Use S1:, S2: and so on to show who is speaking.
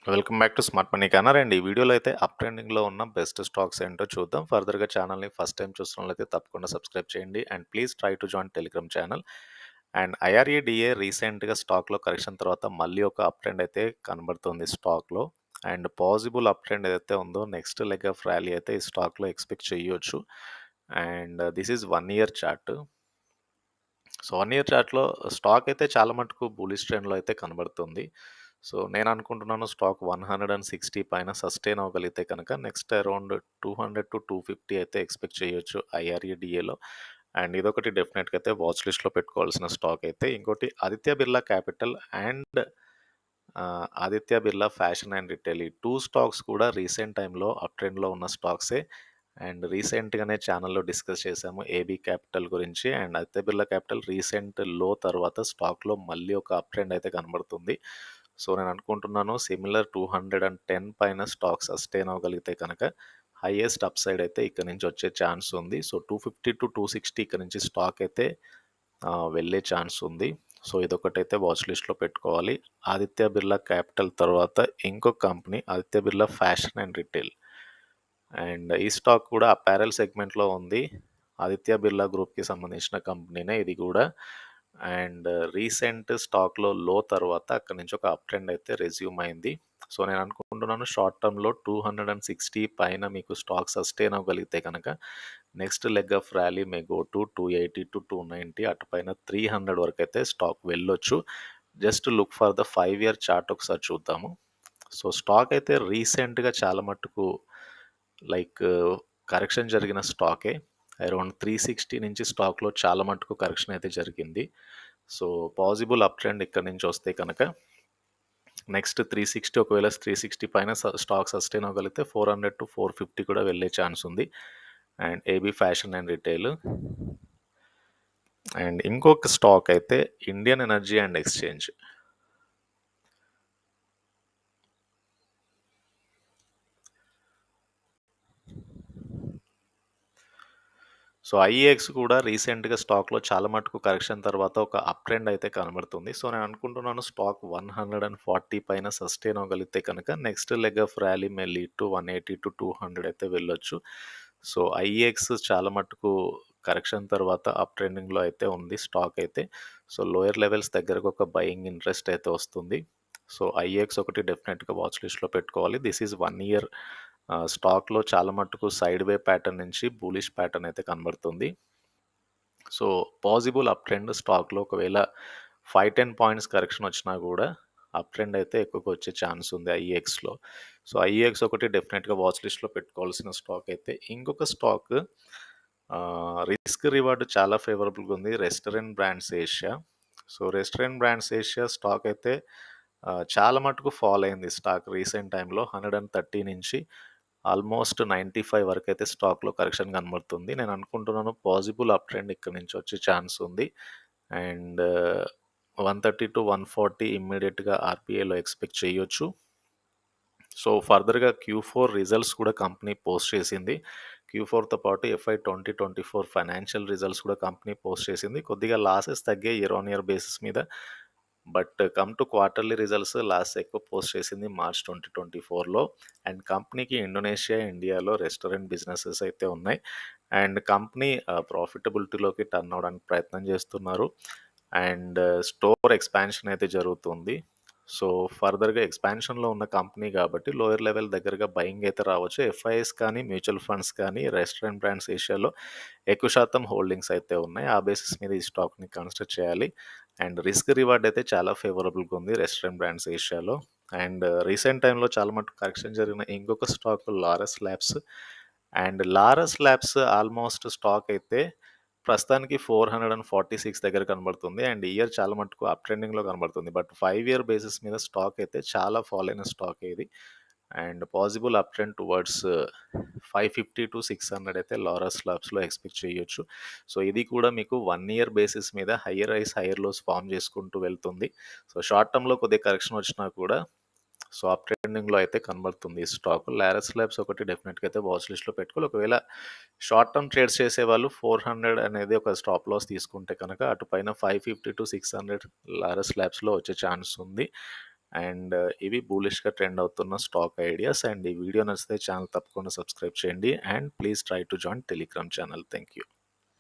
S1: Welcome back to smart money corner and ఈ వీడియోలో అయితే అప్ ట్రెండింగ్లో ఉన్న బెస్ట్ స్టాక్స్ ఏంటో చూద్దాం. ఫర్దర్గా ఛానల్ని ఫస్ట్ టైం చూస్తున్నట్లయితే తప్పకుండా సబ్స్క్రైబ్ చేయండి and please try to join Telegram channel. And IREDA రీసెంట్గా స్టాక్లో కరెక్షన్ తర్వాత మళ్ళీ ఒక అప్ ట్రెండ్ అయితే కనబడుతుంది స్టాక్లో. అండ్ పాసిబుల్ అప్ ట్రెండ్ ఏదైతే ఉందో నెక్స్ట్ లెగ్ ఆఫ్ ర్యాలీ అయితే ఈ స్టాక్లో ఎక్స్పెక్ట్ చేయొచ్చు. And this is 1 year chart. So 1 year చార్ట్‌లో స్టాక్ అయితే చాలా మటుకు బులిష్ ట్రెండ్‌లో అయితే కనబడుతుంది. సో నేను అనుకుంటున్నాను స్టాక్ 160 పైన సస్టైన్ అవ్వగలిగితే కనుక నెక్స్ట్ అరౌండ్ 200-250 అయితే ఎక్స్‌పెక్ట్ చేయొచ్చు ఐఆర్‌ఈడీఏలో. అండ్ ఇదొకటి డెఫినెట్‌గా అయితే వాచ్ లిస్ట్‌లో పెట్టుకోవాల్సిన స్టాక్ అయితే. ఇంకోటి Aditya Birla capital and Aditya Birla fashion and retail ఈ 2 స్టాక్స్ కూడా రీసెంట్ టైమ్‌లో అప్ ట్రెండ్‌లో ఉన్న స్టాక్సే. అండ్ రీసెంట్‌గానే ఛానెల్‌లో డిస్కస్ చేశాము ఏబీ క్యాపిటల్ గురించి. And Aditya Birla capital recent లో తర్వాత స్టాక్‌లో మళ్ళీ ఒక అప్ ట్రెండ్ అయితే కనబడుతుంది. సో నేను అనుకుంటున్నాను సిమిలర్ 210 పైన స్టాక్ సస్టైన్ అవ్వగలిగితే కనుక హైయెస్ట్ అప్‌సైడ్ అయితే ఇక్కడ నుంచి వచ్చే ఛాన్స్ ఉంది. సో 250-260 ఇక్కడ నుంచి స్టాక్ అయితే వెళ్ళే ఛాన్స్ ఉంది. సో ఇదొకటైతే వాచ్ లిస్ట్‌లో పెట్టుకోవాలి. ఆదిత్య బిర్లా క్యాపిటల్ తర్వాత ఇంకొక company Aditya Birla fashion and retail. And ఈ స్టాక్ కూడా అపారెల్ సెగ్మెంట్‌లో ఉంది. ఆదిత్య బిర్లా గ్రూప్‌కి సంబంధించిన కంపెనీనే ఇది గూడా. అండ్ రీసెంట్ స్టాక్‌లో లో తర్వాత అక్కడి నుంచి ఒక అప్ ట్రెండ్ అయితే రెజ్యూమ్ అయింది. సో నేను అనుకుంటున్నాను షార్ట్ టర్మ్‌లో 260 పైన మీకు స్టాక్ సస్టైన్ అవ్వగలిగితే గనక next leg of rally may go to 280-290 అటుపైన 300 వరకైతే స్టాక్ వెళ్ళొచ్చు. Just look for the 5 year chart ఒకసారి చూద్దాము. సో స్టాక్ అయితే రీసెంట్‌గా చాలా మట్టుకు లైక్ కరెక్షన్ జరిగిన స్టాకే. అరౌండ్ 360 నుంచి స్టాక్‌లో చాలా మట్టుకు కరెక్షన్ అయితే జరిగింది. సో పాసిబుల్ అప్ ట్రెండ్ ఇక్కడి నుంచి వస్తే కనుక నెక్స్ట్ 360 ఒకవేళ 360 పైన స్టాక్ సస్టైన్ అవ్వగలిగితే 400-450 కూడా వెళ్ళే ఛాన్స్ ఉంది. And AB fashion and retail. And ఇంకొక స్టాక్ అయితే Indian energy and exchange. So IEX కూడా రీసెంట్‌గా స్టాక్‌లో చాలా మటుకు కరెక్షన్ తర్వాత ఒక అప్ ట్రెండ్ అయితే కనబడుతుంది. సో నేను అనుకుంటున్నాను స్టాక్ 140 పైన సస్టైన్ అవ్వగలిగితే కనుక next leg of rally may lead to 180-200 అయితే వెళ్ళొచ్చు. సో ఐఈఎక్స్ చాలా మటుకు కరెక్షన్ తర్వాత అప్ ట్రెండింగ్‌లో అయితే ఉంది స్టాక్ అయితే. సో లోయర్ లెవెల్స్ దగ్గరకు ఒక బయింగ్ ఇంట్రెస్ట్ అయితే వస్తుంది. సో ఐఈఎక్స్ ఒకటి డెఫినెట్‌గా వాచ్ లిస్ట్‌లో పెట్టుకోవాలి. దిస్ ఈజ్ 1 ఇయర్ స్టాక్‌లో చాలా మట్టుకు సైడ్ వే ప్యాటర్న్ నుంచి బులిష్ ప్యాటర్న్ అయితే కనబడుతుంది. సో పాసిబుల్ అప్ ట్రెండ్ స్టాక్‌లో ఒకవేళ 5-10 పాయింట్స్ కరెక్షన్ వచ్చినా కూడా అప్ ట్రెండ్ అయితే ఎక్కువగా వచ్చే ఛాన్స్ ఉంది ఐఈఎక్స్‌లో. సో ఐఈఎక్స్ ఒకటి డెఫినెట్‌గా వాచ్ లిస్ట్‌లో పెట్టుకోవాల్సిన స్టాక్ అయితే. ఇంకొక స్టాక్ రిస్క్ రివార్డ్ చాలా ఫేవరబుల్‌గా ఉంది. Restaurant brands Asia. So restaurant brands Asia stock అయితే చాలా మటుకు ఫాల్ అయింది స్టాక్ రీసెంట్ టైమ్‌లో 130 నుంచి ఆల్మోస్ట్ 95 వరకైతే స్టాక్‌లో కరెక్షన్ కనబడుతుంది. నేను అనుకుంటున్నాను పాసిబుల్ అప్ ట్రెండ్ ఇక్కడి నుంచి వచ్చే ఛాన్స్ ఉంది. అండ్ 130-140 ఇమ్మీడియేట్‌గా ఆర్‌బీఐలో ఎక్స్‌పెక్ట్ చేయొచ్చు. సో ఫర్దర్‌గా క్యూ4 రిజల్ట్స్ కూడా కంపెనీ పోస్ట్ చేసింది. క్యూ4తో పాటు ఎఫ్ఐ 2024 ఫైనాన్షియల్ రిజల్ట్స్ కూడా కంపెనీ పోస్ట్ చేసింది. కొద్దిగా లాసెస్ తగ్గాయి ఇయర్ ఆన్ ఇయర్ బేసిస్ మీద. But come to quarterly results loss ఎక్కువ పోస్ట్ చేసింది మార్చ్ 2024లో. అండ్ కంపెనీకి ఇండోనేషియా, ఇండియాలో రెస్టారెంట్ బిజినెసెస్ అయితే ఉన్నాయి. అండ్ కంపెనీ ప్రాఫిటబిలిటీలోకి టర్న్ అవ్వడానికి ప్రయత్నం చేస్తున్నారు. అండ్ స్టోర్ ఎక్స్పాన్షన్ అయితే జరుగుతుంది. సో ఫర్దర్‌గా ఎక్స్పాన్షన్‌లో ఉన్న కంపెనీ కాబట్టి లోయర్ లెవెల్ దగ్గరగా బయింగ్ అయితే రావచ్చు. ఎఫ్ఐఎస్ కానీ, మ్యూచువల్ ఫండ్స్ కానీ రెస్టారెంట్ బ్రాండ్స్ ఏషియాలో ఎక్కువ శాతం హోల్డింగ్స్ అయితే ఉన్నాయి. ఆ బేసిస్ మీద ఈ స్టాక్‌ని కన్సిడర్ చేయాలి. అండ్ రిస్క్ రివార్డ్ అయితే చాలా ఫేవరబుల్‌గా ఉంది రెస్టారెంట్ బ్రాండ్స్ ఏషియాలో. అండ్ రీసెంట్ టైమ్‌లో చాలా మటుకు కరెక్షన్ జరిగిన ఇంకొక stock Laurus labs. And Laurus labs almost stock అయితే ప్రస్తుతానికి 446 దగ్గర కనబడుతుంది. అండ్ ఈ ఇయర్ చాలా మటుకు అప్ ట్రెండింగ్‌లో కనబడుతుంది. బట్ 5 ఇయర్ బేసిస్ మీద స్టాక్ అయితే చాలా ఫాల్ అయిన స్టాకే ఇది. And possible up trend towards 550-600 అయితే లారస్ ల్యాబ్స్‌లో ఎక్స్‌పెక్ట్ చేయొచ్చు. సో ఇది కూడా మీకు 1 ఇయర్ బేసిస్ మీద higher highs, higher lows form చేసుకుంటూ వెళ్తుంది. సో షార్ట్ టర్మ్‌లో కొద్దిగా కరెక్షన్ వచ్చినా కూడా సో అప్ ట్రెండింగ్‌లో అయితే కనబడుతుంది ఈ స్టాక్. లారస్ ల్యాబ్స్ ఒకటి డెఫినెట్‌గా అయితే వాచ్ లిస్ట్‌లో పెట్టుకోవాలి. ఒకవేళ షార్ట్ టర్మ్ ట్రేడ్స్ చేసేవాళ్ళు 400 అనేది ఒక స్టాప్ లాస్ తీసుకుంటే కనుక అటుపైన 550-600 లారస్ ల్యాబ్స్‌లో వచ్చే ఛాన్స్ ఉంది. అండ్ ఇవి బులిష్‌గా ట్రెండ్ అవుతున్న స్టాక్ ఐడియాస్. అండ్ ఈ వీడియో నచ్చితే ఛానల్ తప్పకుండా సబ్స్క్రైబ్ చేయండి. And please try to join Telegram channel. Thank you.